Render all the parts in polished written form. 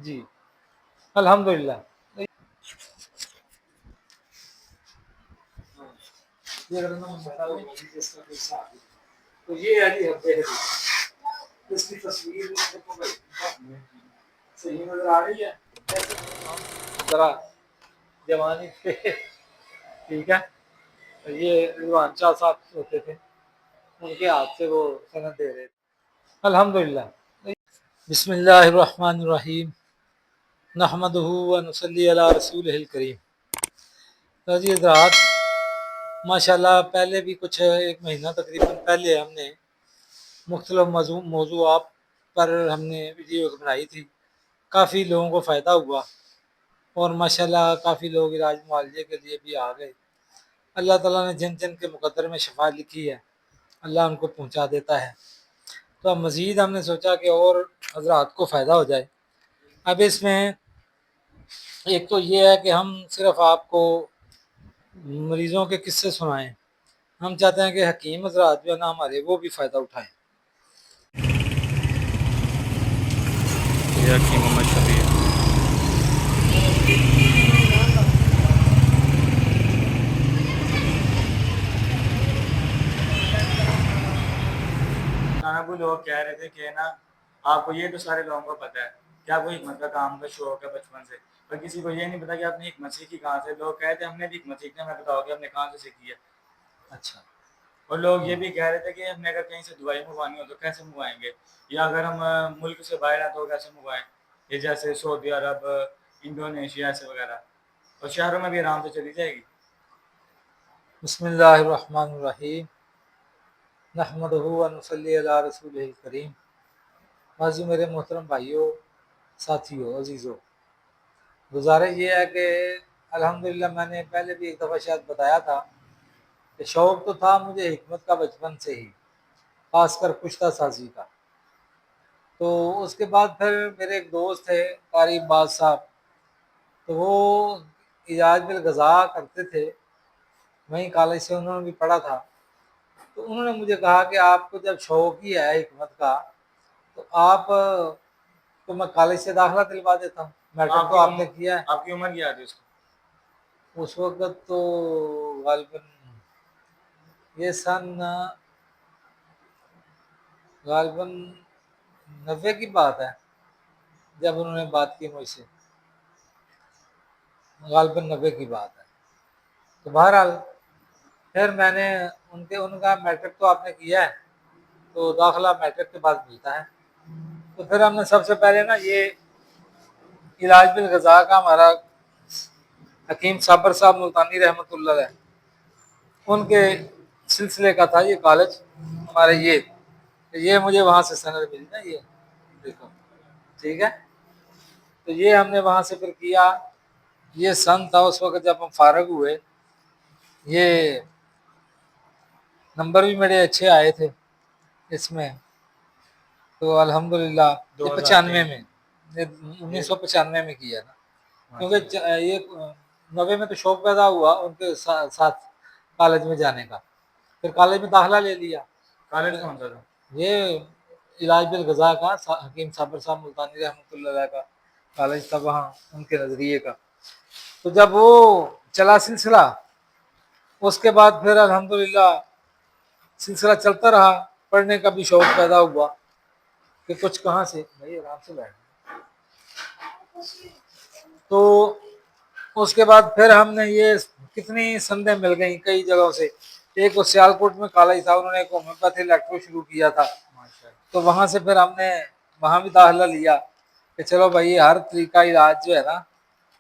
جی الحمدللہ۔ یہ تو یہ ہے جی ہفتے اس کی تصویر صحیح نظر آ رہی ہے ذرا جوانی پہ، ٹھیک ہے۔ یہ رضوان شاہ صاحب ہوتے تھے، ان کے ہاتھ سے وہ سند دے رہے تھے الحمدللہ۔ بسم اللہ الرحمن الرحیم، نحمدہ و نصلی علی رسولہ الکریم۔ تو جی حضرات ماشاءاللہ پہلے بھی کچھ ایک مہینہ تقریباً پہلے ہم نے مختلف موضوعات پر ہم نے ویڈیو بنائی تھی، کافی لوگوں کو فائدہ ہوا اور ماشاءاللہ کافی لوگ علاج معالجے کے لیے بھی آ گئے۔ اللہ تعالیٰ نے جن جن کے مقدر میں شفا لکھی ہے اللہ ان کو پہنچا دیتا ہے۔ تو اب مزید ہم نے سوچا کہ اور حضرات کو فائدہ ہو جائے۔ اب اس میں ایک تو یہ ہے کہ ہم صرف آپ کو مریضوں کے قصے سنائیں، ہم چاہتے ہیں کہ حکیم حضرات جو ہے نا ہمارے وہ بھی فائدہ اٹھائیں۔ یہ حکیم محمد شفیع وہ لوگ کہہ رہے تھے کہ نا آپ کو یہ تو سارے لوگوں کو پتہ ہے کہ آپ کو حکمت کا کام کا شوق ہے بچپن سے، پر کسی کو یہ نہیں پتا کہ آپ نے حکمت سیکھی کہاں سے۔ لوگ کہتے ہیں ہم نے بھی حکمت سیکھنا، میں بتاؤ کہ ہم نے کہاں سے سیکھی ہے۔ اچھا، اور لوگ یہ بھی کہہ رہے تھے کہ ہم نے اگر کہیں سے دوائی منگوانی ہو تو کیسے منگوائیں گے، یا اگر ہم ملک سے باہر ہیں تو کیسے منگوائیں، یہ جیسے سعودی عرب، انڈونیشیا ایسے وغیرہ، اور شہروں میں بھی آرام سے چلی جائے گی۔ بسم اللہ الرحمن الرحیم، نحمدہ و نصلی علی رسولہ الکریم۔ بازی میرے محترم بھائیوں، ساتھیوں، عزیزوں، گزارش یہ ہے کہ الحمدللہ میں نے پہلے بھی ایک دفعہ شاید بتایا تھا کہ شوق تو تھا مجھے حکمت کا بچپن سے ہی، خاص کر پشتہ سازی کا۔ تو اس کے بعد پھر میرے ایک دوست تھے قاری باز صاحب، تو وہ علاج بالغذا کرتے تھے، وہیں کالج سے انہوں نے بھی پڑھا تھا۔ تو انہوں نے مجھے کہا کہ آپ کو جب شوق ہی ہے حکمت کا تو آپ تو میں کالج سے داخلہ دلوا دیتا ہوں، میٹرک تو آپ نے کیا ہے۔ آپ کی عمر کیا تھی اس کو؟ اس وقت تو غالباً یہ سن غالباً 90 کی بات ہے جب انہوں نے بات کی مجھ سے، غالباً 90 کی بات ہے۔ تو بہرحال پھر میں نے ان کا میٹرک تو آپ نے کیا ہے تو داخلہ میٹرک کے بعد ملتا ہے۔ تو پھر ہم نے سب سے پہلے نا یہ علاج بالغذا کا ہمارا حکیم صابر صاحب ملتانی رحمۃ اللہ علیہ ان کے سلسلے کا تھا یہ کالج ہمارے، یہ مجھے وہاں سے سند ملی نا، یہ دیکھو ٹھیک ہے۔ تو یہ ہم نے وہاں سے پھر کیا، یہ سن تھا اس وقت جب ہم فارغ ہوئے، یہ نمبر بھی میرے اچھے آئے تھے اس میں۔ تو الحمدللہ یہ 95 میں، 1995 میں کیا نا، کیونکہ یہ 90 میں تو شوق پیدا ہوا ان کے ساتھ کالج میں جانے کا، پھر کالج میں داخلہ لے لیا۔ کالج کون سا تھا؟ یہ علاج بالغذا کا حکیم صابر صاحب ملتانی رحمۃ اللہ علیہ کا کالج تھا وہاں ان کے نظریے کا۔ تو جب وہ چلا سلسلہ، اس کے بعد پھر الحمدللہ سلسلہ چلتا رہا، پڑھنے کا بھی شوق پیدا ہوا کہ کچھ کہاں سے بھائی آرام سے بیٹھ۔ تو اس کے بعد پھر ہم نے یہ کتنی سندیں مل گئیں کئی جگہوں سے۔ ایک وہ سیالکوٹ میں کالج تھا، انہوں نے ایک ہومیوپیتھی لیکٹو شروع کیا تھا، تو وہاں سے پھر ہم نے وہاں بھی داخلہ لیا کہ چلو بھائی ہر طریقہ علاج جو ہے نا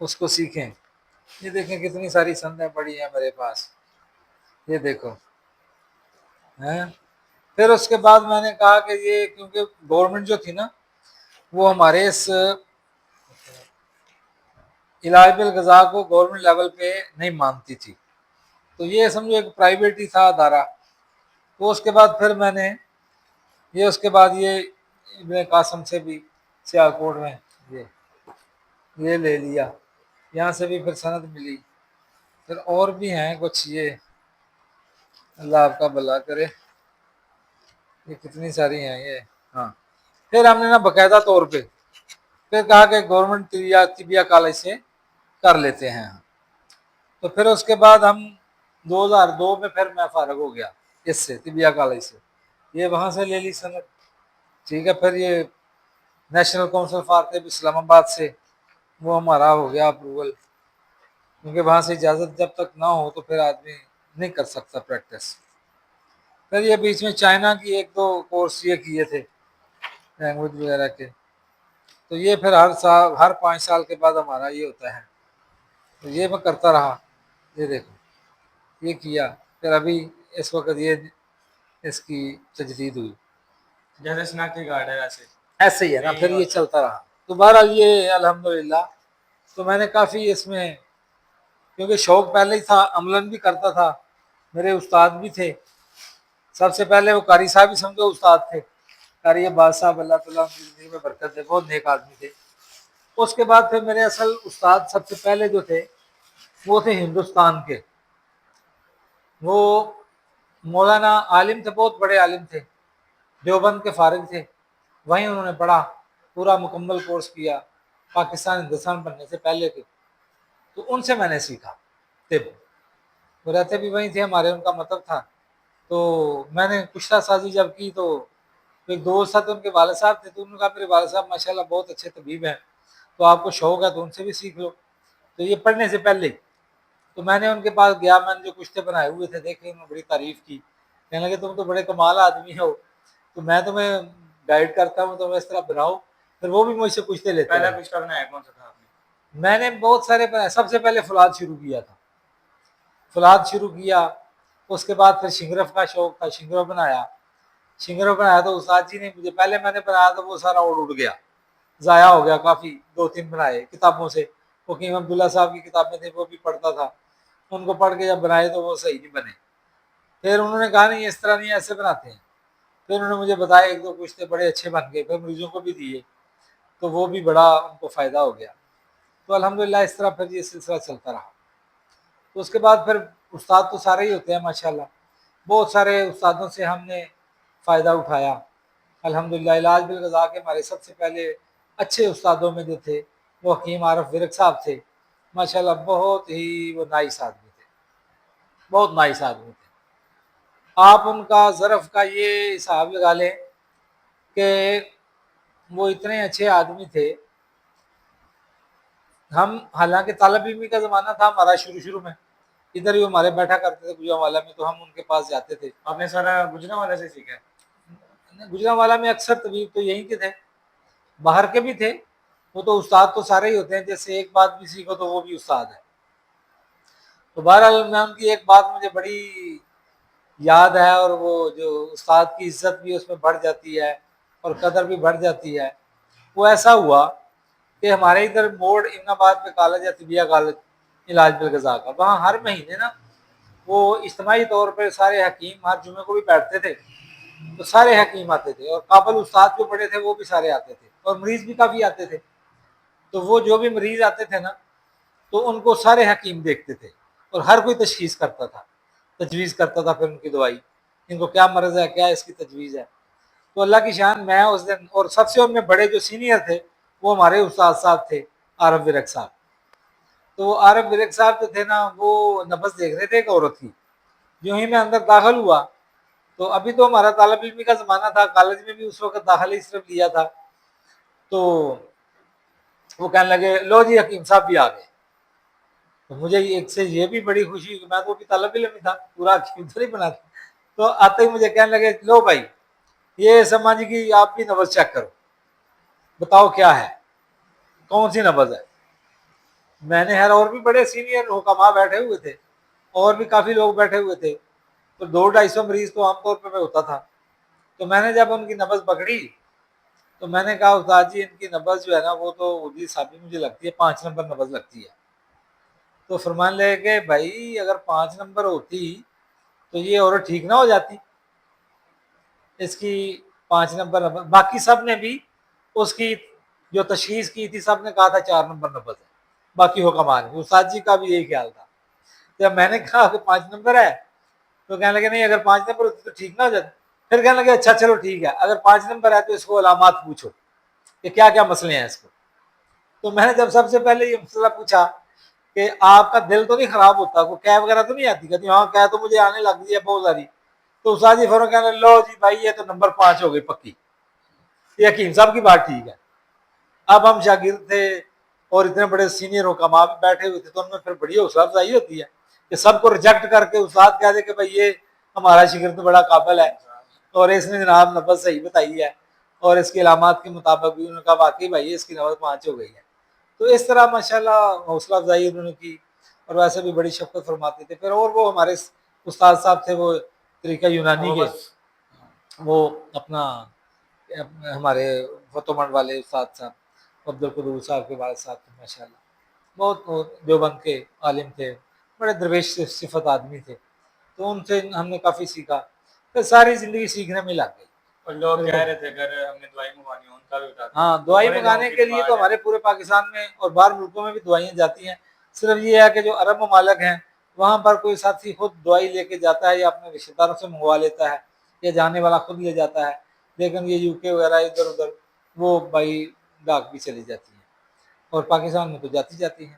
اس کو سیکھیں۔ یہ دیکھیں کتنی ساری سندیں پڑی ہیں میرے پاس، یہ دیکھو ہیں۔ پھر اس کے بعد میں نے کہا کہ یہ کیونکہ گورنمنٹ جو تھی نا وہ ہمارے اس علاج بالغذا کو گورنمنٹ لیول پہ نہیں مانتی تھی، تو یہ سمجھو ایک پرائیویٹ ہی تھا ادارہ۔ تو اس کے بعد پھر میں نے اس کے بعد یہ ابن قاسم سے بھی سیالکوٹ میں یہ لے لیا، یہاں سے بھی پھر سند ملی۔ پھر اور بھی ہیں کچھ، یہ اللہ آپ کا بھلا کرے، یہ کتنی ساری ہیں یہ۔ ہاں پھر ہم نے نا باقاعدہ طور پہ پھر کہا کہ گورنمنٹ طبیہ کالج سے کر لیتے ہیں. تو پھر اس کے بعد ہم 2002 میں پھر میں فارغ ہو گیا اس سے طبیہ کالج سے. یہ وہاں سے لے لی سند. ٹھیک ہے. پھر یہ نیشنل کونسل فار طب اسلام آباد سے وہ ہمارا ہو گیا اپروول، کیونکہ وہاں سے اجازت جب تک نہ ہو تو پھر آدمی نہیں کر سکتا پریکٹس. پھر یہ بیچ میں چائنا کی ایک دو کورس یہ کیے تھے لینگویج وغیرہ کے. تو یہ پھر ہر 5 سال کے بعد ہمارا یہ ہوتا ہے. تو یہ میں کرتا رہا. یہ دیکھو یہ کیا. پھر ابھی اس وقت یہ اس کی تجدید ہوئی. جیسے شناختی کارڈ ہے ویسے ایسے ہی ہے نا. پھر یہ چلتا رہا. تو بہرحال یہ الحمدللہ تو میں نے کافی اس میں، کیونکہ شوق پہلے ہی تھا، عملاً بھی کرتا تھا. میرے استاد بھی تھے. سب سے پہلے وہ قاری صاحب ہی سمجھو استاد تھے. قاری عباس صاحب، اللہ تعالیٰ ان کی زندگی میں برکت دے، بہت نیک آدمی تھے. اس کے بعد پھر میرے اصل استاد سب سے پہلے جو تھے وہ تھے ہندوستان کے. وہ مولانا عالم تھے، بہت بڑے عالم تھے. دیوبند کے فارغ تھے. وہیں انہوں نے پڑھا، پورا مکمل کورس کیا. پاکستان ہندوستان بننے سے پہلے کے. تو ان سے میں نے سیکھا طب. وہ رہتے بھی وہیں تھے ہمارے، ان کا مطلب تھا. تو میں نے کشتہ سازی جب کی تو ایک دوست تھا، تو ان کے والد صاحب تھے. تو انہوں نے کہا میرے والد صاحب ماشاء اللہ بہت اچھے طبیب ہیں، تو آپ کو شوق ہے تو ان سے بھی سیکھ لو. تو یہ پڑھنے سے پہلے تو میں نے ان کے پاس گیا. میں نے جو کشتے بنائے ہوئے تھے دیکھے، انہوں نے بڑی تعریف کی. کہنے لگے تم تو بڑے کمال آدمی ہو، تو میں تمہیں گائیڈ کرتا ہوں، تم اس طرح بناؤ. پھر وہ بھی مجھ سے کشتے لیتے. پہلا کشتہ بنایا کون سا تھا آپ نے؟ میں نے بہت سارے بنائے. سب سے پہلے فولاد شروع کیا تھا. فولاد شروع کیا. اس کے بعد پھر شنگرف کا شوق تھا، شنگرف بنایا. شنگرف بنایا تو استاد جی نے مجھے، پہلے میں نے بنایا تو وہ سارا اڑ گیا، ضائع ہو گیا. کافی 2-3 بنائے کتابوں سے. حکیم عبداللہ صاحب کی کتابیں تھیں، وہ بھی پڑھتا تھا. ان کو پڑھ کے جب بنائے تو وہ صحیح نہیں بنے. پھر انہوں نے کہا نہیں اس طرح نہیں، ایسے بناتے ہیں. پھر انہوں نے مجھے بتایا، 1-2 کشتے بڑے اچھے بن گئے. پھر مریضوں کو بھی دیے تو وہ بھی بڑا ان کو فائدہ ہو گیا. تو الحمدللہ اس طرح پھر یہ سلسلہ چلتا رہا. تو اس کے بعد پھر استاد تو سارے ہی ہوتے ہیں ماشاءاللہ. بہت سارے استادوں سے ہم نے فائدہ اٹھایا الحمدللہ. علاج بالغذا کے ہمارے سب سے پہلے اچھے استادوں میں جو تھے وہ حکیم عارف ورک صاحب تھے. ماشاءاللہ بہت ہی وہ نائس آدمی تھے، بہت نائس آدمی تھے. آپ ان کا ظرف کا یہ حساب لگا لیں کہ وہ اتنے اچھے آدمی تھے. ہم حالانکہ طالب علمی کا زمانہ تھا ہمارا شروع میں، ادھر ہی ہمارے بیٹھا کرتے تھے گجرانوالہ میں، تو ہم ان کے پاس جاتے تھے. آپ نے سارا گجرانوالہ سے سیکھا ہے؟ گجرانوالہ میں اکثر طبیب تو یہیں کے تھے، باہر کے بھی تھے. وہ تو استاد تو سارے ہی ہوتے ہیں، جیسے ایک بات بھی سیکھو تو وہ بھی استاد ہے. تو بہرحال میں ان کی ایک بات مجھے بڑی یاد ہے، اور وہ جو استاد کی عزت بھی اس میں بڑھ جاتی ہے اور قدر بھی بڑھ جاتی ہے. وہ ایسا ہوا کہ ہمارے ادھر موڑ امن آباد میں کالج ہے، طبیہ کالج علاج بالغذا کا. وہاں ہر مہینے نا وہ اجتماعی طور پہ سارے حکیم ہر جمعے کو بھی بیٹھتے تھے. تو سارے حکیم آتے تھے، اور قابل استاد جو بڑے تھے وہ بھی سارے آتے تھے، اور مریض بھی کافی آتے تھے. تو وہ جو بھی مریض آتے تھے نا تو ان کو سارے حکیم دیکھتے تھے، اور ہر کوئی تشخیص کرتا تھا، تجویز کرتا تھا. پھر ان کی دوائی، ان کو کیا مرض ہے، کیا اس کی تجویز ہے. تو اللہ کی شان میں اس دن، اور سب سے ان میں بڑے جو سینئر تھے وہ ہمارے استاد صاحب تھے عارف ورک صاحب. تو عارف ورک صاحب جو تھے نا وہ نبض دیکھ رہے تھے ایک عورت کی. جو ہی میں اندر داخل ہوا تو ابھی تو ہمارا طالب علمی کا زمانہ تھا، کالج میں بھی اس وقت داخلہ ہی صرف لیا تھا. تو وہ کہنے لگے لو جی حکیم صاحب بھی آ گئے. تو مجھے ایک سے یہ بھی بڑی خوشی کہ میں تو ابھی طالب علم تھا، پورا حکیم تو نہیں بنا تھا. تو آتے ہی مجھے کہنے لگے لو بھائی یہ سمجھ کی آپ بھی نبض چیک کرو، بتاؤ کیا ہے، کون سی نبض ہے. میں نے اور بھی بڑے سینئر حکما بیٹھے ہوئے تھے، اور بھی کافی لوگ بیٹھے ہوئے تھے. تو 200-250 مریض تو عام طور پہ میں ہوتا تھا. تو میں نے جب ان کی نبض پکڑی تو میں نے کہا استاد جی ان کی نبض جو ہے نا وہ تو اردو صاحب مجھے لگتی ہے 5 نمبر نبض لگتی ہے. تو فرمان لے کہ بھائی اگر 5 نمبر ہوتی تو یہ اور ٹھیک نہ ہو جاتی. اس کی 5 نمبر نبض، باقی سب نے بھی اس کی جو تشخیص کی تھی سب نے کہا تھا 4 نمبر نبض ہے. باقی حکماء نے، استاد جی کا بھی یہی خیال تھا. جب میں نے کہا کہ 5 نمبر ہے تو کہنے لگے نہیں اگر 5 نمبر ہوتی تو ٹھیک نہ ہو جاتا. پھر کہنے لگے اچھا چلو ٹھیک ہے، اگر 5 نمبر ہے تو اس کو علامات پوچھو کہ کیا کیا مسئلے ہیں اس کو. تو میں نے جب سب سے پہلے یہ مسئلہ پوچھا کہ آپ کا دل تو نہیں خراب ہوتا, کوئی کیا وغیرہ تو نہیں آتی؟ کہتی ہاں کیا تو مجھے آنے لگ گئی ہے بہت ساری. تو استاد جی فوراً کہنے لو جی بھائی یہ تو نمبر 5 ہو گئی پکی, یہ حکیم صاحب کی بات ٹھیک ہے. اب ہم شاگرد تھے اور اتنے بڑے سینئر حکما بھی بیٹھے ہوئے تھے, تو ان میں پھر بڑی حوصلہ افزائی ہوتی ہے کہ سب کو ریجیکٹ کر کے استاد کہہ دے کہ بھائی یہ ہمارا شاگرد بڑا قابل ہے اور اس نے جناب نمبر صحیح بتائی ہے, اور اس کی علامات کے مطابق بھی انہوں نے کہا واقعی بھائی اس کی نمبر 5 ہو گئی ہے. تو اس طرح ماشاءاللہ حوصلہ افزائی انہوں نے کی, اور ویسے بھی بڑی شفقت فرماتے تھے. پھر اور وہ ہمارے استاد صاحب تھے, وہ طریقہ یونانی وہ کے, بس وہ اپنا ہمارے فتومنڈ والے استاد صاحب عبد القدور صاحب کے والد صاحب تھے ماشاء اللہ, بہت دیوبند کے عالم تھے, بڑے درویش صفت آدمی تھے. تو ان سے ہم نے کافی سیکھا, پھر ساری زندگی سیکھنے میں لگ گئی. اور لوگ کہہ رہے تھے اگر ہم نے دوائی منگوانی ہو ان کا بھی بتاتے ہیں. ہاں دوائی بڑے منگانے لوگوں کی کے لیے تو ڈیمانڈ ہے. ہمارے پورے پاکستان میں اور باہر ملکوں میں بھی دوائیاں جاتی ہیں. صرف یہ ہے کہ جو عرب ممالک ہیں وہاں پر کوئی ساتھی خود دوائی لے کے جاتا ہے یا اپنے رشتے داروں سے منگوا لیتا ہے, یا جانے والا خود لے جاتا ہے. لیکن یہ یو کے وغیرہ ادھر ادھر وہ بائی ڈاک بھی چلی جاتی ہیں, اور پاکستان میں تو جاتی ہیں.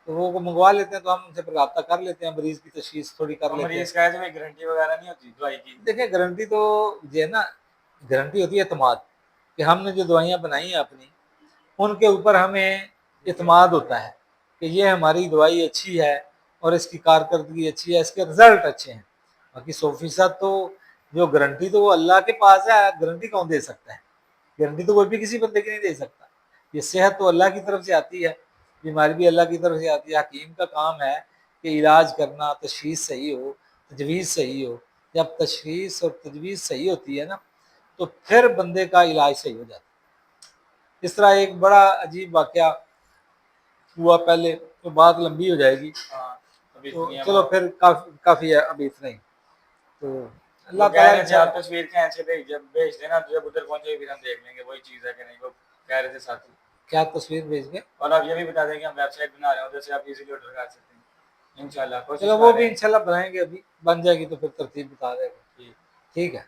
تو وہ منگوا لیتے ہیں, تو ہم ان سے پھر رابطہ کر لیتے ہیں, مریض کی تشخیص تھوڑی کر اور لیتے ہیں. مریض کا ہے گارنٹی وغیرہ نہیں ہوتی دوائی کی. دیکھیں گارنٹی تو یہ ہے نا, گارنٹی ہوتی ہے اعتماد, کہ ہم نے جو دوائیاں بنائی ہیں اپنی ان کے اوپر ہمیں اعتماد ہوتا ہے کہ یہ ہماری دوائی اچھی ہے اور اس کی کارکردگی اچھی ہے, اس کے رزلٹ اچھے ہیں. باقی 100% تو جو گارنٹی تو وہ اللہ کے پاس ہے, گارنٹی کون دے سکتا ہے؟ گارنٹی تو کوئی بھی کسی بندے کی نہیں دے سکتا. یہ صحت تو اللہ کی طرف سے آتی ہے, بیماری بھی اللہ کی طرف سے آتی ہے. حکیم کا کام ہے کہ علاج کرنا, تشخیص صحیح ہو, تجویز صحیح ہو. جب تشخیص اور تجویز صحیح ہوتی ہے نا تو پھر بندے کا علاج صحیح ہو جاتا ہے. اس طرح ایک بڑا عجیب واقعہ ہوا پہلے, تو بات لمبی ہو جائے گی, ہاں ابھی تو اتنی ہے چلو وہ. پھر کافی ہے ابھی اتنا ہی. تو وہ اللہ کہہ تعالیٰ رہے تھے آپ انشاءاللہ. تصویر کہیں سے بھیج دینا, جب ادھر پہنچے پھر ہم دیکھ لیں گے وہی چیز ہے کہ نہیں. وہ کہہ رہے تھے ساتھی. کیا تصویر بھیج گئے؟ اور آپ یہ بھی بتا دیں کہ ہم ویب سائٹ بنا رہے ہیں, ادھر سے آپ ایزیلی آرڈر کر سکتے ہیں انشاءاللہ. کوشش چلو کر وہ رہے بھی ہیں. انشاءاللہ بنائیں گے, ابھی بن جائے گی تو پھر ترتیب بتا دے گا. ٹھیک. ٹھیک ہے,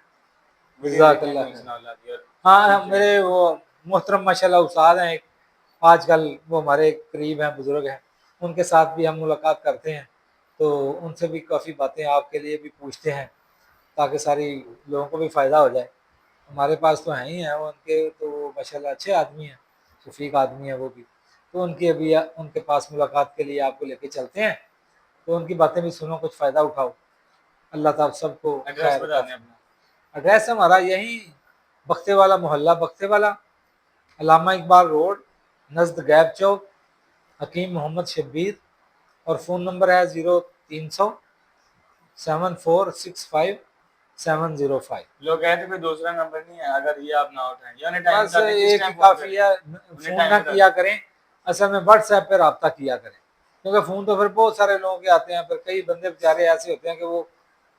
ویڈیو جزاک دیکھیں اللہ کوئی خیر. سنا اللہ دی. اور ہاں ٹھیک ہے. میرے وہ محترم ماشاءاللہ استاد ہیں ایک, آج کل وہ ہمارے قریب ہیں, بزرگ ہیں, ان کے ساتھ بھی ہم ملاقات کرتے ہیں, تو ان سے بھی کافی باتیں آپ کے لیے بھی پوچھتے ہیں تاکہ ساری لوگوں کو بھی فائدہ ہو جائے. ہمارے پاس تو ہیں ہی ہیں وہ, ان کے تو ماشاءاللہ اچھے آدمی ہیں, شفیق آدمی ہیں وہ بھی. تو ان کی ابھی ان کے پاس ملاقات کے لیے آپ کو لے کے چلتے ہیں, تو ان کی باتیں بھی سنو, کچھ فائدہ اٹھاؤ. اللہ تعالیٰ سب کو ایڈریس خیر بتا عطا دیں فرمائے. اپنا. ایڈریس ہمارا یہی بختے والا محلہ, بختے والا, علامہ اقبال روڈ, نزد گیب چوک, حکیم محمد شبیر. اور فون نمبر ہے 03007465 لوگ کہتے ہیں کوئی دوسرا نمبر نہیں ہے, اگر یہ آپ نہ اٹھائیں یا انہیں ٹائم بس بتا دیں کس ایک ہی ٹائم فون کریں. کافی ہے, انہیں فون ٹائم نہ بتا کیا دیں. کریں, اصل میں واٹس ایپ پہ رابطہ کیا کریں, کیونکہ فون تو پھر بہت سارے لوگوں کے آتے ہیں, پھر کئی بندے بیچارے ایسے ہوتے ہیں کہ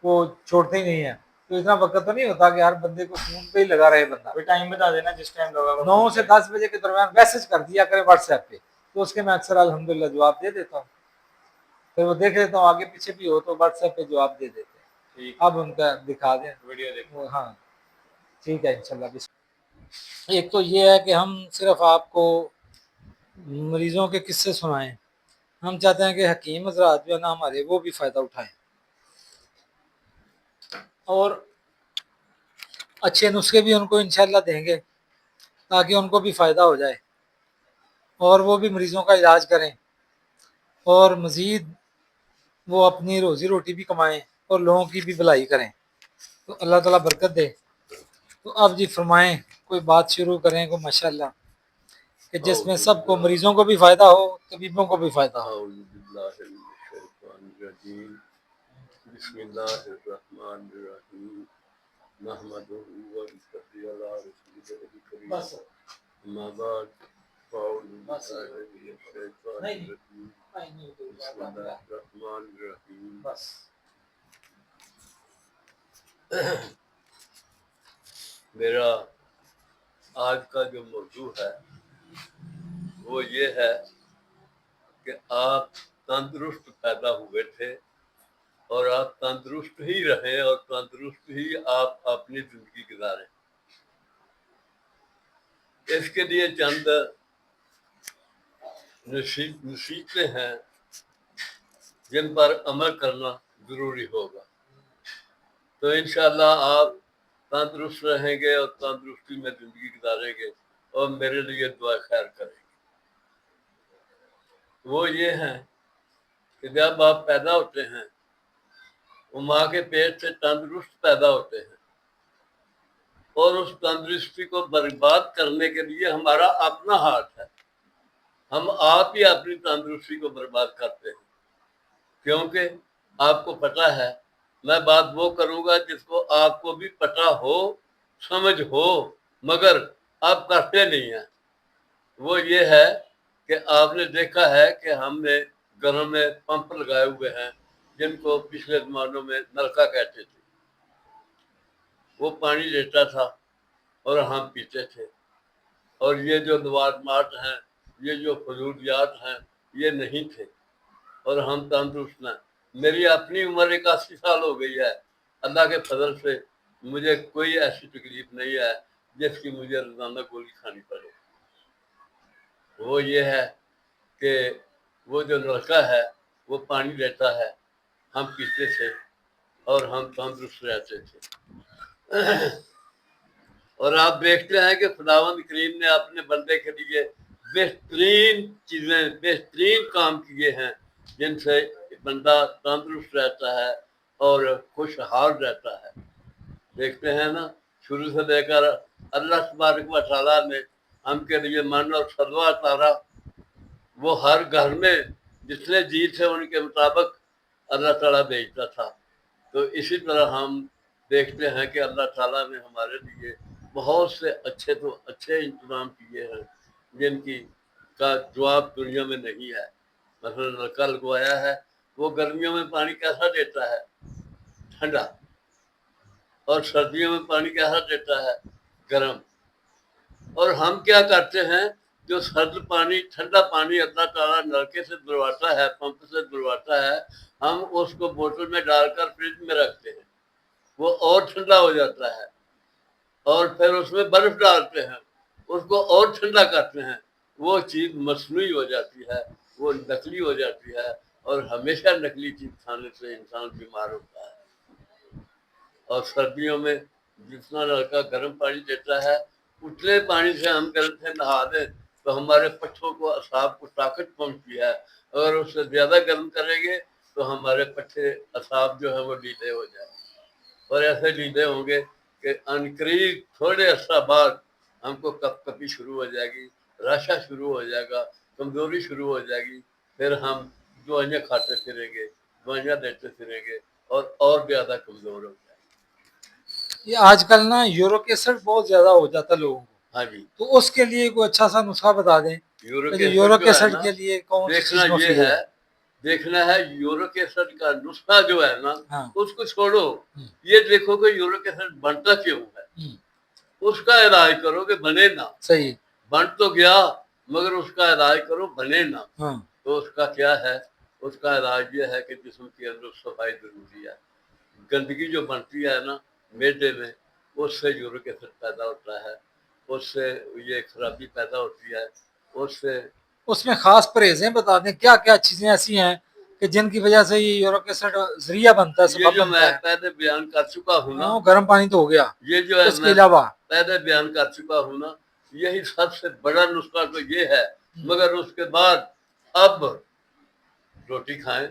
وہ چھوڑتے ہی نہیں ہیں. تو اتنا وقت تو نہیں ہوتا کہ ہر بندے کو فون پہ ہی لگا رہے بندہ. کوئی ٹائم بتا دینا جس ٹائم لوگ آپ 9 فون سے کریں. 10 بجے کے درمیان میسج کر دیا کریں واٹس ایپ پہ, تو اس کے میں اکثر الحمدللہ جواب دے دیتا ہوں. پھر وہ دیکھ لیتا ہوں آگے پیچھے بھی ہو تو واٹس ایپ پہ جواب دے دیتے ہیں. ٹھیک. اب ان کا دکھا دیں ویڈیو دیکھیں. وہ. ہاں ٹھیک ہے انشاءاللہ. ایک تو یہ ہے کہ ہم صرف آپ کو مریضوں کے قصے سنائیں, ہم چاہتے ہیں کہ حکیم حضرات جو ہے نا ہمارے, وہ بھی فائدہ اٹھائیں اور اچھے نسخے بھی ان کو انشاءاللہ دیں گے تاکہ ان کو بھی فائدہ ہو جائے اور وہ بھی مریضوں کا علاج کریں, اور مزید وہ اپنی روزی روٹی بھی کمائیں اور لوگوں کی بھی بھلائی کریں. تو اللہ تعالیٰ برکت دے. تو اب جی فرمائیں, کوئی بات شروع کریں کو ماشاءاللہ, کہ جس میں سب کو, مریضوں کو بھی فائدہ ہو, طبیبوں کو بھی فائدہ ہو. بسم اللہ الرحمن الرحیم نحمدہ و نصلی علی رسولہ الکریم بس اما بعد فاعوذ باللہ من الشیطان الرجیم بسم اللہ الرحمن الرحیم. بس میرا آج کا جو موضوع ہے وہ یہ ہے کہ آپ تندرست پیدا ہوئے تھے اور آپ تندرست ہی رہیں اور تندرست ہی آپ اپنی زندگی گزاریں. اس کے لیے چند نصیحتیں ہیں جن پر عمل کرنا ضروری ہوگا، تو انشاءاللہ آپ تندرست رہیں گے اور تندرستی میں زندگی گزاریں گے اور میرے لیے دعا خیر کریں گے۔ وہ یہ ہیں کہ جب آپ پیدا ہوتے ہیں وہ ماں کے پیٹ سے تندرست پیدا ہوتے ہیں، اور اس تندرستی کو برباد کرنے کے لیے ہمارا اپنا ہاتھ ہے، ہم آپ ہی اپنی تندرستی کو برباد کرتے ہیں، کیونکہ آپ کو پتہ ہے میں بات وہ کروں گا جس کو آپ کو بھی پتہ ہو، سمجھ ہو، مگر آپ کرتے نہیں ہیں۔ وہ یہ ہے کہ آپ نے دیکھا ہے کہ ہم نے گھروں میں پمپ لگائے ہوئے ہیں جن کو پچھلے زمانوں میں نلکا کہتے تھے، وہ پانی لیتا تھا اور ہم پیتے تھے، اور یہ جو لوازمات ہیں، یہ جو فضولیات ہیں، یہ نہیں تھے، اور ہم تندرست ہیں۔ میری اپنی عمر 81 سال ہو گئی ہے، اللہ کے فضل سے مجھے کوئی ایسی تکلیف نہیں ہے جس کی مجھے روزانہ گولی کھانی پڑے۔ وہ یہ ہے کہ وہ جو لڑکا ہے وہ پانی لیتا ہے، ہم پیتے تھے اور ہم تندرست رہتے تھے۔ اور آپ دیکھتے ہیں کہ خداوند کریم نے اپنے بندے کے لیے بہترین چیزیں، بہترین کام کیے ہیں جن سے بندہ تندرست رہتا ہے اور خوشحال رہتا ہے۔ دیکھتے ہیں نا، شروع سے لے کر اللہ تبارک و تعالیٰ نے ہم کے لیے من اور سلوہ اتارا، وہ ہر گھر میں جتنے جی تھے ان کے مطابق اللہ تعالیٰ بھیجتا تھا۔ تو اسی طرح ہم دیکھتے ہیں کہ اللہ تعالیٰ نے ہمارے لیے بہت سے اچھے تو اچھے انتظام کیے ہیں جن کی کا جواب دنیا میں نہیں ہے۔ مثلا نلکا لگوایا ہے، وہ گرمیوں میں پانی کیسا دیتا ہے؟ ٹھنڈا، اور سردیوں میں پانی کیسا دیتا ہے؟ گرم۔ اور ہم کیا کرتے ہیں؟ جو سرد پانی، ٹھنڈا پانی اللہ تعالیٰ نلکے سے دلواتا ہے، پمپ سے دلواتا ہے، ہم اس کو بوتل میں ڈال کر فریج میں رکھتے ہیں، وہ اور ٹھنڈا ہو جاتا ہے، اور پھر اس میں برف ڈالتے ہیں، اس کو اور ٹھنڈا کرتے ہیں، وہ چیز مصنوعی ہو جاتی ہے، وہ نقلی ہو جاتی ہے، اور ہمیشہ نقلی چیز کھانے سے انسان بیمار ہوتا ہے۔ اور سردیوں میں جتنا لڑکا گرم پانی دیتا ہے اتنے پانی سے ہم گرم سے نہا دیں تو ہمارے پٹھوں کو، اعصاب کو طاقت پہنچتی ہے، اگر اس سے زیادہ گرم کریں گے تو ہمارے پٹھے، اعصاب جو ہے وہ ڈھیلے ہو جائیں گے، اور ایسے ڈھیلے ہوں گے کہ عنقریب تھوڑے عرصہ بعد ہم کو کپ کپی شروع ہو جائے گی، راشا شروع ہو جائے گا، کمزوری شروع ہو جائے گی، پھر ہم دوائیاں کھاتے پھریں گے، دوائیاں دیتے پھریں گے، اور زیادہ کمزور ہو جائیں گے۔ یہ آج کل نا یورک ایسڈ بہت زیادہ ہو جاتا ہے لوگوں کو، ہاں جی، تو اس کے لیے کوئی اچھا سا نسخہ بتا دیں کہ یورک ایسڈ کے لیے کون سی دیکھنا چیز یہ مفید ہے، دیکھنا ہے یورک ایسڈ کا نسخہ جو ہے نا، ہاں، اس کو چھوڑو، یہ دیکھو کہ یورک ایسڈ بنتا کیوں ہے، اس کا علاج کرو کہ بنے نہ، صحیح، بن تو گیا مگر اس کا علاج کرو بنے نہ۔ ہاں، تو اس کا کیا ہے؟ اس کا علاج یہ ہے کہ جسم کے اندر صفائی ضروری ہے۔ گندگی جو بنتی ہے نا معدے میں، اس سے یورک ایسڈ پیدا ہوتا ہے، اس سے یہ خرابی پیدا ہوتی ہے، اس سے اس میں خاص پرہیزیں بتا دیں، کیا کیا چیزیں ایسی ہیں کہ جن کی وجہ سے یہ یورک ایسڈ ذریعہ بنتا ہے، یہ سبب جو بنتا میں ہے؟ پہلے بیان کر چکا ہوں نا، ہاں، گرم پانی تو ہو گیا، یہ جو ہے اس کے میں علاوہ پہلے بیان کر چکا ہوں نا، یہی سب سے بڑا نسخہ تو یہ ہے، مگر اس کے بعد اب روٹی کھائیں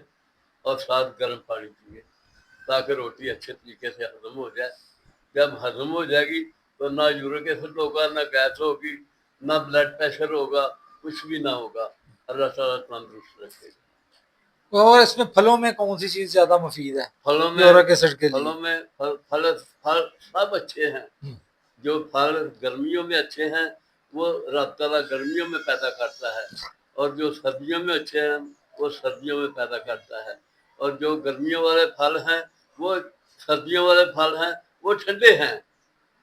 اور ساتھ گرم پانی پیئیں تاکہ روٹی اچھے طریقے سے ہضم ہو جائے۔ جب ہضم ہو جائے گی تو نہ یورک ایسڈ ہوگا، نہ گیس ہوگی، نہ بلڈ پریشر ہوگا، کچھ بھی نہ ہوگا۔ اللہ تعالیٰ تندرست رکھے گا۔ اور اس میں پھلوں میں کون سی چیز زیادہ مفید ہے پھلوں میں، یورک ایسڈ کے لیے؟ پھلوں میں پھل سب اچھے ہیں۔ جو پھل گرمیوں میں اچھے ہیں وہ رب تعالیٰ گرمیوں میں پیدا کرتا ہے، اور جو سردیوں میں اچھے ہیں وہ سردیوں میں پیدا کرتا ہے، اور جو گرمیوں والے پھل ہیں وہ سردیوں والے پھل ہیں، وہ ٹھنڈے ہیں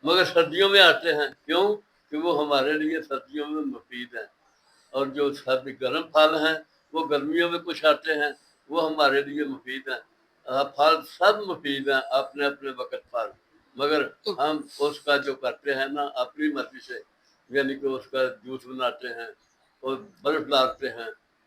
مگر سردیوں میں آتے ہیں، کیوں کہ وہ ہمارے لیے سردیوں میں مفید ہیں، اور جو گرم پھل ہیں وہ گرمیوں میں کچھ آتے ہیں، وہ ہمارے لیے مفید ہیں۔ پھل سب مفید ہیں اپنے اپنے وقت پر، مگر ہم اس کا جو کرتے ہیں نا اپنی مرضی سے، یعنی کہ اس کا جوس بناتے ہیں اور برف ڈالتے ہیں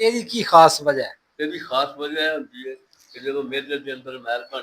ਇਹਦੀ ਕੀ ਖਾਸ ਵਜ੍ਹਾ ਹੈ? ਇਹਦੀ ਖਾਸ ਵਜ੍ਹਾ ਇਹ ਹੁੰਦੀ ਹੈ ਕਿ ਜਦੋਂ ਮੇਦੇ ਦੇ ਅੰਦਰ ਮੈਲ ਬਣ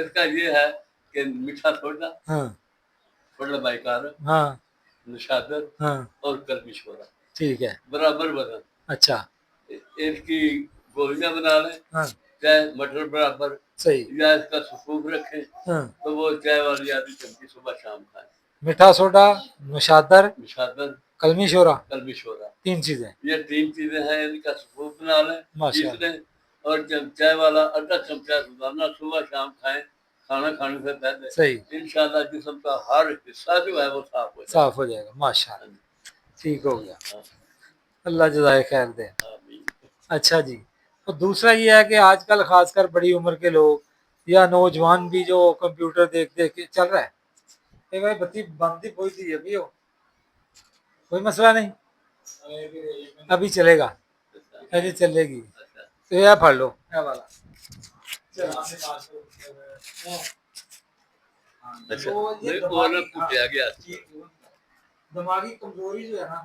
اس کا یہ ہے کہ میٹھا سوڈا، ہاں سوڈا بائیکار، ہاں نشادر ہاں اور کلمی شورا ٹھیک ہے برابر وزن، اچھا اس کی گولیاں بنا لیں، ہاں چاہے مٹر برابر، صحیح یا اس کا سفوف رکھیں ہاں تو وہ چائے والی آدھی چمچی صبح شام کھائیں۔ میٹھا سوڈا نشادر نشادر، کلمی شورا کلمی شورا، 3 چیزیں یہ 3 چیزیں ہیں، ان کا سفوف بنا لیں، ماشاء پیس اللہ لیں، اور جب چائے والا آدھا چمچہ روزانہ صبح شام کھائیں کھانا کھانے سے پہلے، صحیح انشاءاللہ جسم کا ہر حصہ جو ہے وہ صاف ہو جائے صاف ہو جائے گا ماشاء اللہ ٹھیک ہو گیا گا۔ اللہ جزائے خیر دے آمین۔ اچھا جی اور دوسرا یہ ہے کہ آج کل خاص کر بڑی عمر کے لوگ یا نوجوان بھی جو کمپیوٹر دیکھ دیکھ کے چل رہا ہے اے بھائی بتی بندی پوچھ دی ابھی ہو کوئی مسئلہ نہیں ابھی چلے گا ابھی چلے گی تو یہ پڑھ لو یہ والا اچھا تو یہ نہیں، وہ نا پوچھا گیا دماغی کمزوری جو ہے نا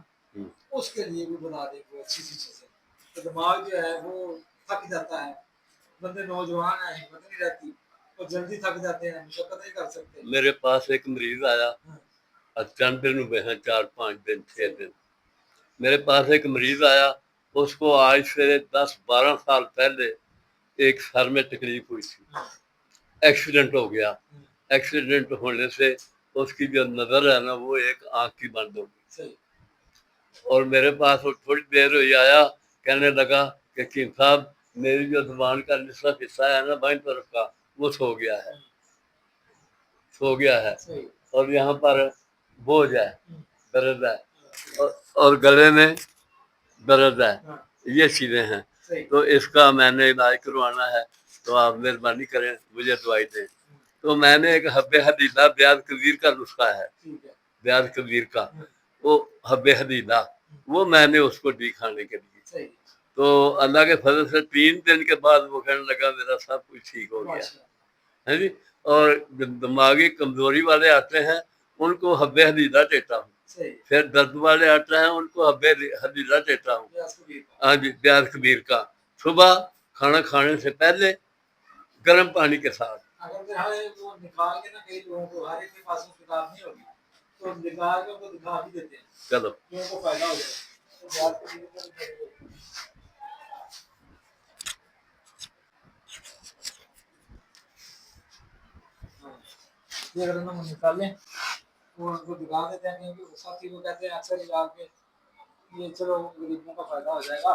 اس کے لیے بھی بتا دیں کوئی اچھی سی چیزیں تو دماغ جو ہے وہ تھک جاتا ہے بندے نوجوان ہیں ہمت نہیں رہتی اور جلدی تھک جاتے ہیں مشقت نہیں کر سکتے میرے پاس ایک مریض آیا، اب چند دن ہوئے ہیں، 4-5 دن 6 دن، میرے پاس ایک مریض آیا، اس کو آج سے 10-12 سال پہلے ایک سر میں تکلیف ہوئی تھی، ایکسیڈنٹ ہو گیا، ایکسیڈنٹ ہونے سے اس کی جو نظر ہے نا وہ ایک آنکھ کی بند ہو گئی، اور میرے پاس وہ تھوڑی دیر ہوئی آیا، کہنے لگا کہ حکیم صاحب میری جو زبان کا نصف حصہ ہے نا بائیں طرف کا وہ سو گیا ہے اور یہاں پر بوجھ ہے، درد ہے، اور گلے میں درد ہے، یہ چیزیں ہیں، تو اس کا میں نے علاج کروانا ہے، تو آپ مہربانی کریں مجھے دوائی دیں۔ تو میں نے ایک حب حدیدہ بیاض کبیر کا نسخہ ہے، بیاض کبیر کا، وہ حب حدیدہ وہ میں نے اس کو دی کھانے کے لیے، تو اللہ کے فضل سے 3 دن کے بعد وہ کہنے لگا میرا سب کچھ ٹھیک ہو گیا ہے جی۔ اور دماغی کمزوری والے آتے ہیں ان کو حب حدیدہ دیتا ہوں، پھر درد والے آتے ہیں ان کو حب حدیدہ دیتا ہوں، ہاں جی بیاض کبیر کا، صبح کھانا کھانے سے پہلے گرم پانی کے ساتھ۔ اگر وہ نکال کے نا کئی لوگوں کو ہر ایک کے پاس وہ کتاب نہیں ہوگی تو نکال کے ان کو دکھا بھی دیتے ہیں چلو کہ ان کو فائدہ ہو جائے تو بیاض کبیر کا بھی یہ اگر ہم نکالیں وہ ان کو دکھا دیتے ہیں کیونکہ ساتھی کو کہتے ہیں اکثر نکال کے یہ چلو غریبوں کا فائدہ ہو جائے گا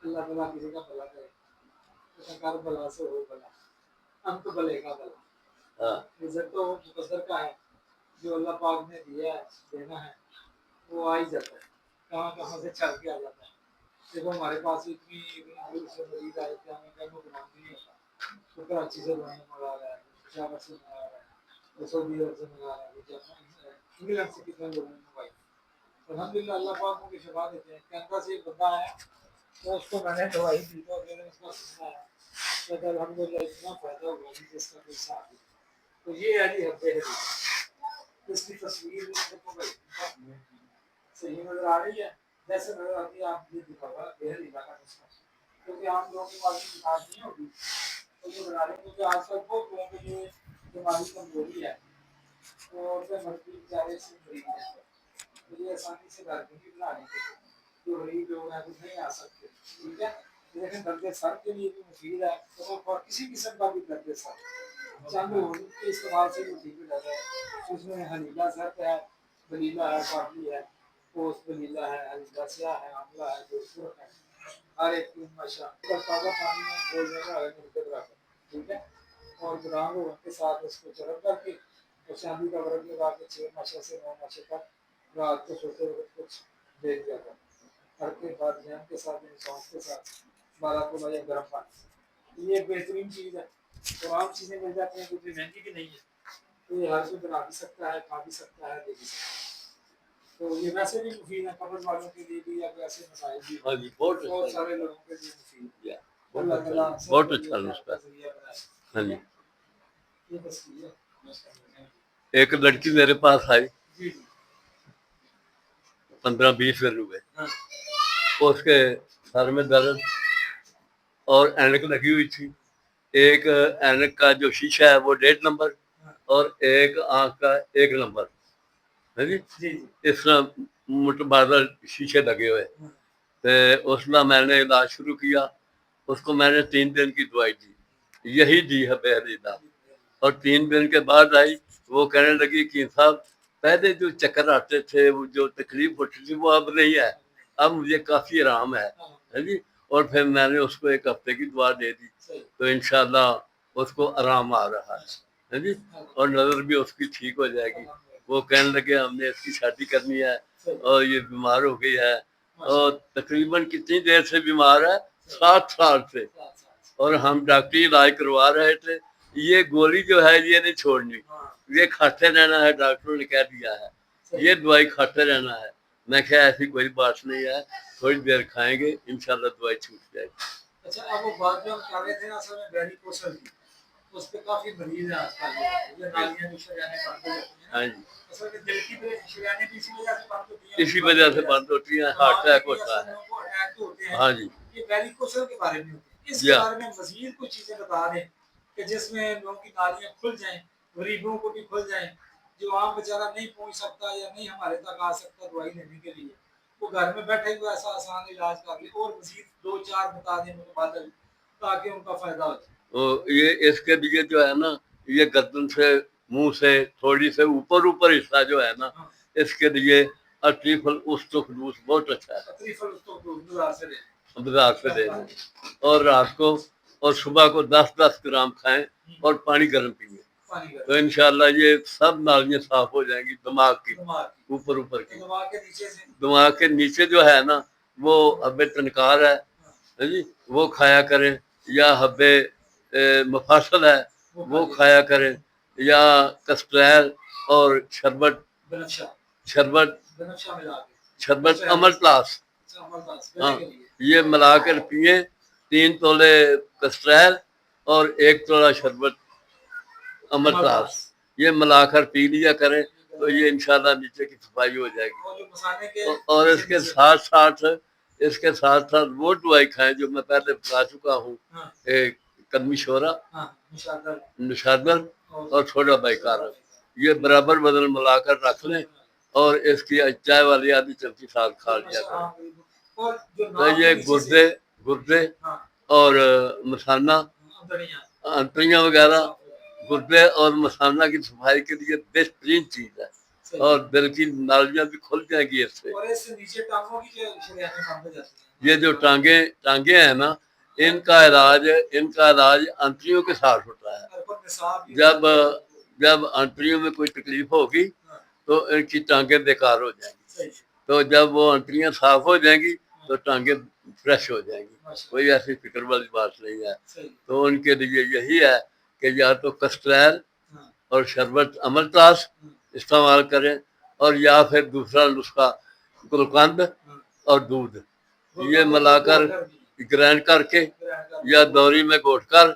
اللہ تعالیٰ کسی کا بھلا کرے کر بلا سے ہو بلا انت بلے کا بلا عزت تو مقدر کا ہے جو اللہ پاک نے دیا ہے دینا ہے وہ آ ہی جاتا ہے کہاں کہاں سے چل کے آ جاتا ہے دیکھو ہمارے پاس اتنی دور سے مریض آئے تھے ہمیں کہیں گمان بھی نہیں ہوتا تو کراچی سے دوائیں منگا رہا ہے پشاور سے منگا رہا ہے سعودی عرب سے منگا رہا ہے انگلینڈ سے کتنے لوگوں نے منگوائی الحمد للہ اللہ پاک کو شفا دیتے ہیں کینیڈا سے ایک بندہ آیا تو اس کو میں نے دوائی دی تو میں نے اس کا سننا ہے کہ الحمد للہ اتنا فائدہ ہوا جی جس کا کوئی حساب نہیں تو یہ ہے جی حب حدیث اس کی تصویر دیکھو بھائی صحیح نظر آ رہی ہے جیسے نظر آتی ہے آپ یہ دکھا ہوا بے حدیث کا نسخہ کیونکہ عام لوگوں کے پاس کتاب نہیں ہوگی تو یہ بنا رہے ہیں کیونکہ آج کل بہت لوگوں کے یہ بیماری کمزوری ہے تو عورتیں مجبور بیچارے سے خرید ہیں تو یہ آسانی سے گھر میں بھی بنا لیں گے جو غریب لوگ ہیں وہ نہیں آ سکتے ٹھیک ہے لیکن درد سر کے لیے بھی مفید ہے اور کسی قسم کا بھی درد سر چند ہونے کے استعمال سے بھی ٹھیک ہو جاتا ہے اس میں حلیلہ ضرب ہے بلیلہ ہے پاٹلی ہے پوس بلیلہ ہے حلیلہ سیاہ ہے آملہ ہے جو سرخ ہے ہر ایک کی ماشا تازہ پانی میں بولنے کا مرکز رکھیں ٹھیک ہے اور گرام روح کے ساتھ اس کو چرک کر کے اور چاندی کا ورق لگا کے 6 ماشا سے 9 ماشا تک رات کو سوتے وقت کچھ دے دیا تھا ہر کے بعد جیم کے ساتھ سانس کے ساتھ 12 کو یا گرم پانی یہ ایک بہترین چیز ہے تو عام چیزیں مل جاتی ہیں کیونکہ مہنگی بھی نہیں ہے تو یہ ہر کوئی بنا بھی سکتا ہے کھا بھی سکتا ہے دے بھی سکتا ہے تو یہ ویسے بھی مفید ہے قبض والوں کے لیے بھی یا ویسے مسائل بھی ہاں جی بہت سارے لوگوں کے لیے مفید ہے بہت اچھا نسخہ ہاں جی۔ یہ تصویر ہے ایک لڑکی میرے پاس آئی، جی جی 15-20 دن ہوئے، اس کے سر میں درد اور اینک لگی ہوئی تھی، ایک اینک کا جو شیشہ ہے وہ 1.5 نمبر اور ایک آنکھ کا 1 نمبر ہے جی جی جی اس طرح متبادل شیشے لگے ہوئے تو اس میں میں نے علاج شروع کیا اس کو میں نے 3 دن کی دوائی دی یہی دی ہے پہلی دن اور 3 دن کے بعد آئی وہ کہنے لگی کہ صاحب پہلے جو چکر آتے تھے وہ جو تکلیف ہوتی تھی وہ اب نہیں ہے اب مجھے کافی آرام ہے جی اور پھر میں نے اس کو 1 ہفتے کی دعا دے دی تو انشاءاللہ اس کو آرام آ رہا ہے جی اور نظر بھی اس کی ٹھیک ہو جائے گی وہ کہنے لگے ہم نے اس کی شادی کرنی ہے اور یہ بیمار ہو گئی ہے اور تقریباً کتنی دیر سے بیمار ہے 7 سال سے اور ہم ڈاکٹری علاج کروا رہے تھے یہ گولی جو ہے یہ نہیں چھوڑنی یہ کھاتے رہنا ہے ڈاکٹروں نے کہہ دیا ہے یہ دوائی کھاتے رہنا ہے میں کہا ایسی کوئی بات نہیں ہے تھوڑی دیر کھائیں گے انشاءاللہ دوائی چھوٹ جائے گی اچھا اب وہ بات جو ہم کر رہے تھے نا اصل میں ویریکوسل کی اس پہ کافی مریض ہیں آج کل یہ نالیاں بھی شریانے بند ہو جاتی ہیں ہاں جی اصل میں دل کی شریانے بھی اسی وجہ سے بند ہوتی ہیں اسی وجہ سے بند ہوتی ہیں ہارٹ اٹیک ہوتا ہے اٹیک ہوتے ہیں ہاں جی یہ ویریکوسل کے بارے میں ہوتے ہیں اس جی کے ہاں بارے میں مزید کچھ چیزیں بتا دیں کہ جس میں لوگوں کی نالیاں کھل جائیں غریبوں کو بھی کھل جائیں جو عام بیچارہ نہیں پہنچ سکتا یا نہیں ہمارے تک آ سکتا دوائی لینے کے لیے وہ گھر میں بیٹھے ہوئے ایسا آسان علاج کر لے اور مزید 2-4 بتا دیں متبادل تاکہ ان کا فائدہ ہو جائے یہ اس کے لیے جو ہے نا یہ گردن سے منہ سے تھوڑی سے اوپر حصہ جو ہے نا اس کے لیے اطریف الاسطخلوص بہت اچھا ہے تقریباً اس کو بازار سے لیں بازار سے دے دیں اور رات کو اور صبح کو 10 گرام کھائیں اور پانی گرم پیئیں پانی تو انشاءاللہ یہ سب نالیاں صاف ہو جائیں گی دماغ کی اوپر کی دماغ کے نیچے سے دماغ کے نیچے جو ہے نا وہ حب تنکار ہے جی وہ کھایا کریں یا حب مفاصل ہے وہ کھایا کریں یا کسٹریل اور شربت بنفشہ شربت بنفشہ ملا کے شربت امر پلاس ہاں گلے کے لیے یہ ملا کر پئیں 3 تولے کسٹریل اور 1 تولا شربت امر پلاس یہ ملا کر پی لیا کریں تو یہ انشاءاللہ نیچے کی صفائی ہو جائے گی اور جو مسانے کے اور اس کے ساتھ وہ دوائی کھائیں جو میں پہلے بتا چکا ہوں ایک قدمی شورا نشادر اور چھوٹا بائکارا یہ برابر بدل ملا کر رکھ لیں اور اس کی چائے والی آدھی چمچی ساتھ کھا لیا کریں تو یہ گردے اور مثانہ انتڑیاں وغیرہ گردے اور مثانہ کی صفائی کے لیے بہترین چیز ہے اور دل کی نالیاں بھی کھل جائیں گی اس سے یہ جو ٹانگیں ہیں نا ان کا علاج انتڑیوں کے ساتھ ہوتا ہے جب انتڑیوں میں کوئی تکلیف ہوگی تو ان کی ٹانگیں بیکار ہو جائیں گی تو جب وہ انتڑیاں صاف ہو جائیں گی تو ٹانگیں فریش ہو جائیں گی کوئی ایسی فکر والی بات نہیں ہے تو ان کے لیے یہی ہے کہ یا تو کسٹریل اور شربت عمل تاس استعمال کریں اور یا پھر دوسرا نسخہ گلقند اور دودھ یہ ملا کر گرائنڈ کر کے یا دوری میں گھوٹ کر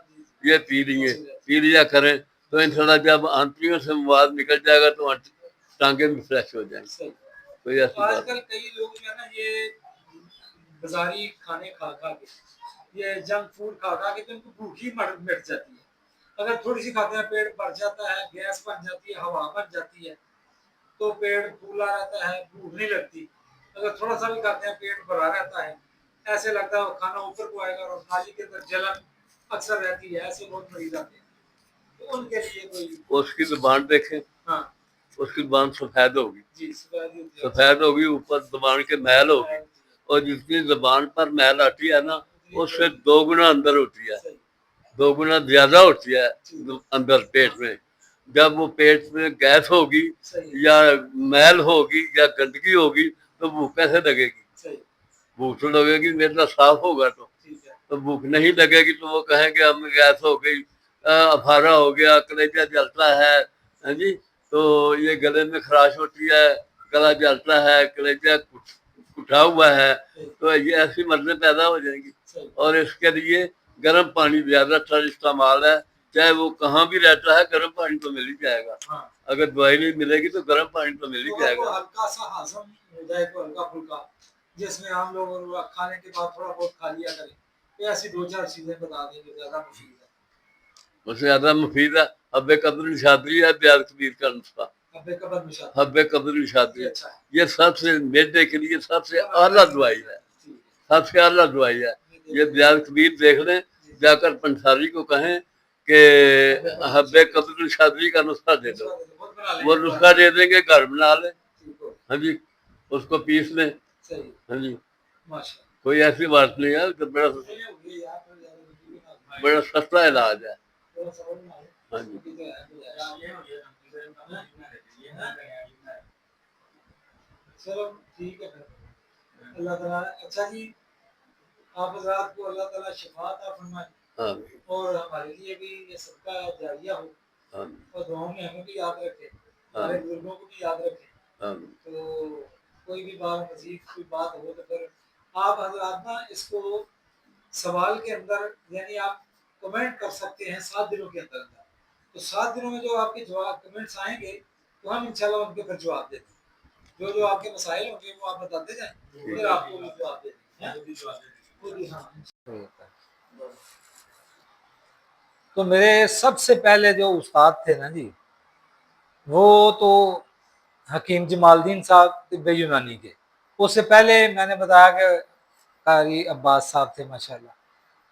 یہ پی لیا کریں تو انشاءاللہ جب انتڑیوں سے مواد نکل جائے گا تو ٹانگیں بھی فریش ہو جائیں گی کوئی ایسی آج بات کل کئی لوگ جو ہے نا یہ بازاری کھانے کھا کے یہ جنک فوڈ کھا کے تو ان کو بھوک ہی مٹ جاتی ہے اگر تھوڑی سی کھاتے ہیں پیٹ بھر جاتا ہے گیس بن جاتی ہے ہوا بن جاتی ہے تو پیٹ پھولا رہتا ہے بھوک نہیں لگتی اگر تھوڑا سا بھی کھاتے ہیں پیٹ بھرا رہتا ہے ایسے لگتا ہے کھانا اوپر کو آئے گا اور نالی کے اندر جلن اکثر رہتی ہے ایسے بہت مریض آتے ہیں تو ان کے لیے کوئی اس کی زبان دیکھیں ہاں اس کی زبان سفید ہوگی جی سفید ہوگی اوپر زبان کے میل ہوگی اور جتنی زبان پر میل آتی ہے نا اس سے 2 گنا اندر ہوتی ہے 2 گنا زیادہ ہوتی ہے اندر پیٹ میں جب وہ پیٹ میں گیس ہوگی یا میل ہوگی یا گندگی ہوگی تو بھوک کیسے لگے گی بھوک تو لگے گی میرا صاف ہوگا تو بھوک نہیں لگے گی تو وہ کہیں گے ہمیں گیس ہو گئی افارا ہو گیا کلیجہ جلتا ہے ہاں جی تو یہ گلے میں خراش ہوتی ہے گلا جلتا ہے کلیجہ اٹھا ہوا ہے تو یہ ایسی مرضیں پیدا ہو جائیں گی اور اس کے لیے گرم پانی زیادہ تر استعمال ہے چاہے وہ کہاں بھی رہتا ہے گرم پانی تو مل ہی جائے گا اگر دوائی نہیں ملے گی تو گرم پانی تو مل ہی جائے گا ہلکا سا ہضم ہو جائے تو ہلکا پھلکا جس میں عام لوگ کھانے کے بعد تھوڑا بہت کھا لیا کریں ایسی 2-4 چیزیں بتا دیں جو زیادہ مفید ہے اس سے زیادہ مفید ہے حب قدر الشادری ہے بیاض کبیر کا نسخہ. اب قبر مشاہدہ حب قدر الشادری یہ اچھا ہے. یہ سب سے میدے کے لیے سب سے اعلیٰ دعائی ہے, سب سے اعلیٰ دعائی ہے. یہ بیاض کبیر دیکھ لیں, جا کر پنساری کو کہیں کہ حب قدر الشادری کا نسخہ دے دو, وہ نسخہ دے دیں گے, گھر بنا لیں. ہاں جی, اس کو پیس لیں. صحیح ہاں جی, ماشاء کوئی ایسی بات نہیں ہے کہ بڑا سستا علاج ہے. ہاں جی, چلو ٹھیک ہے پھر اللہ تعالیٰ اچھا جی آپ حضرات کو اللہ تعالیٰ شفا عطا فرمائے آمین اور ہمارے لیے بھی یہ صدقہ جاریہ ہو آمین اور دعاؤں میں ہمیں بھی یاد رکھے, ہمارے بزرگوں کو بھی یاد رکھے. آمین. تو کوئی بھی بات مزید کوئی بات ہو تو پھر آپ حضرات نا اس کو سوال کے اندر یعنی آپ کمنٹ کر سکتے ہیں 7 دنوں کے اندر اندر. تو 7 دنوں میں جو آپ کے جواب کمنٹس آئیں گے تو ہم انشاءاللہ ان کے پھر جواب دیتے ہیں. جو آپ کے مسائل ہوں گے وہ آپ بتاتے جائیں, پھر آپ کو جواب دے دیں گے. تو میرے سب سے پہلے جو استاد تھے نا جی, وہ تو حکیم جمال الدین صاحب طب یونانی کے. اس سے پہلے میں نے بتایا کہ قاری عباس صاحب تھے ماشاءاللہ.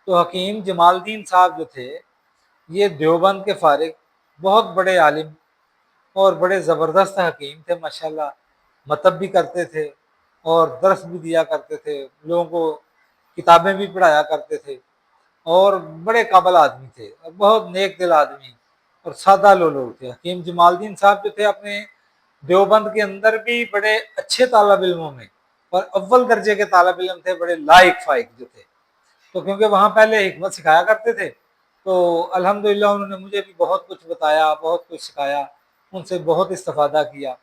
تو حکیم جمال الدین صاحب جو تھے یہ دیوبند کے فارغ بہت بڑے عالم اور بڑے زبردست حکیم تھے ماشاءاللہ. مطب بھی کرتے تھے اور درس بھی دیا کرتے تھے, لوگوں کو کتابیں بھی پڑھایا کرتے تھے اور بڑے قابل آدمی تھے اور بہت نیک دل آدمی اور سادہ لوگ تھے. حکیم جمال الدین صاحب جو تھے اپنے دیوبند کے اندر بھی بڑے اچھے طالب علموں میں اور اول درجے کے طالب علم تھے, بڑے لائق فائق جو تھے. تو کیونکہ وہاں پہلے حکمت سکھایا کرتے تھے تو الحمدللہ انہوں نے مجھے بھی بہت کچھ بتایا, بہت کچھ سکھایا, ان سے بہت استفادہ کیا.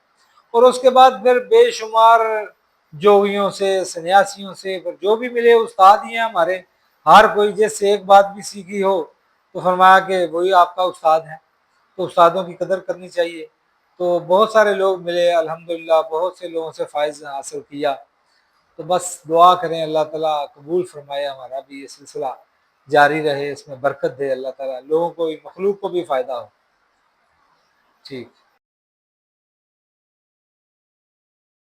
اور اس کے بعد پھر بے شمار جوگیوں سے, سنیاسیوں سے, پھر جو بھی ملے استاد ہی ہیں ہمارے. ہر کوئی جیسے ایک بات بھی سیکھی ہو تو فرمایا کہ وہی آپ کا استاد ہے, تو استادوں کی قدر کرنی چاہیے. تو بہت سارے لوگ ملے الحمدللہ, بہت سے لوگوں سے فائز حاصل کیا. تو بس دعا کریں اللہ تعالیٰ قبول فرمائے, ہمارا بھی یہ سلسلہ جاری رہے, اس میں برکت دے اللہ تعالیٰ, لوگوں کو بھی مخلوق کو بھی فائدہ ہو. ٹھیک.